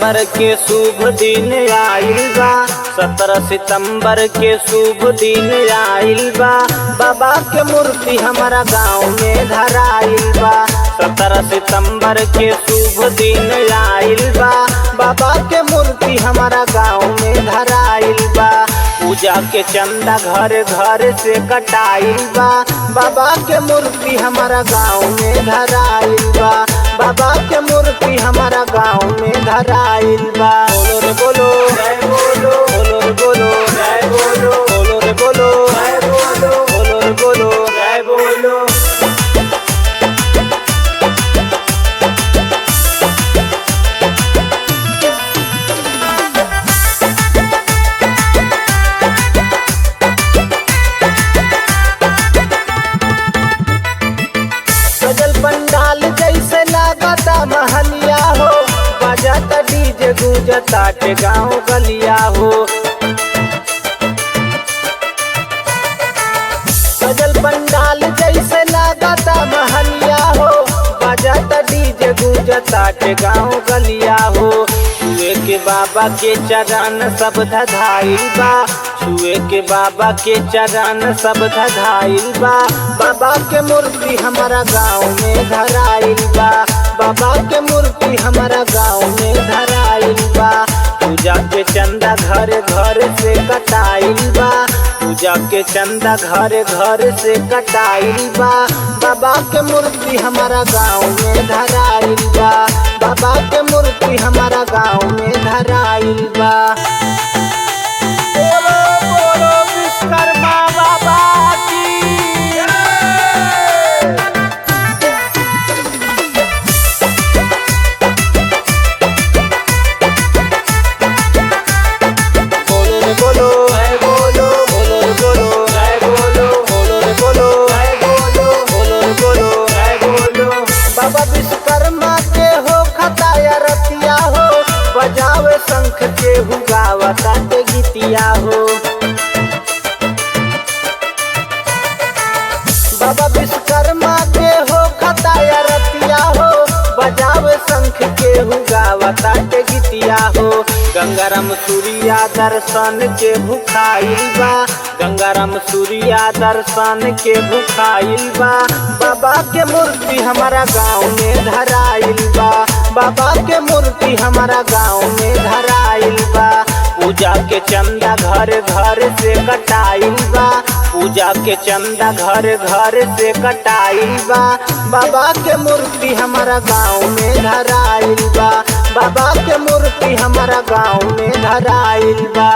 सितंबर के शुभ दिन आइल बा। 17 सितंबर के शुभ दिन आइल बा। बाबा के मूर्ति हमारा गाँव में धराइल बा। 17 सितंबर के शुभ दिन आइल बा। बाबा के मूर्ति हमारा गाँव में धराइल बा। पूजा के चंदा घर घर से कटाइल बा। बाबा के मूर्ति हमारा गाँव में धराइल बा। बाबा के मूर्ति हमारा गाँव में धराइल बा। बोलो रे बोलो जय बोलो, बोलो रे बोलो जय बोलो, बोलो रे बोलो जय बोलो, बोलो रे बोलो जय बोलो। सजल पंडाल जैसे लागता महलिया हो। बजाता डीजे गूंजता के गाँव गलिया हो। सजल पंडाल जैसे लागता महलिया हो। बजाता डीजे गूंजता के गाँव गलिया हो। छुए के बाबा के चरण सब धधाइल बा। छुए के बाबा के चरण सब धधाइल बा। बाबा के मूर्ति हमारा गाँव में धराइल बा। बाबा के मूर्ति हमारा गाँव में धराइल बा। पूजा के चंदा घर घर से कटाइल बा। पूजा के चंदा घर घर से कटाइल बा। बाबा के मूर्ति हमारा गाँव में धराइल बा। बाबा के मूर्ति हमारा गाँव में धराइल बा। बोलो बोलो विश्वकर्मा बाबा की जय। बोलो रे बोलो जय बोलो, बोलो रे बोलो जय बोलो, बोलो रे बोलो जय बोलो, बोलो रे बोलो जय बोलो। बाबा विश्वकर्मा के हो खताया रतिया हो। बजावे शंख के हुगावता के गीतिया हो। बाबा विश्वकर्मा के हो खताया रतिया हो। बजावे शंख के हुगावता के गीतिया हो। गंगाराम सूर्या दर्शन के भुखाइल बा। गंगाराम सूर्या दर्शन के भुखाइल बा। बाबा के मूर्ति हमारा गाँव में धराइल बा। बाबा के मूर्ति हमारा गाँव में धराइल बा। पूजा के चंदा घर घर से कटाइल बा। पूजा के चंदा घर घर से कटाइल बा। बाबा के मूर्ति हमारा गाँव में धराइल बा। बाबा के मूर्ति हमारा गाँव में धराइल बा।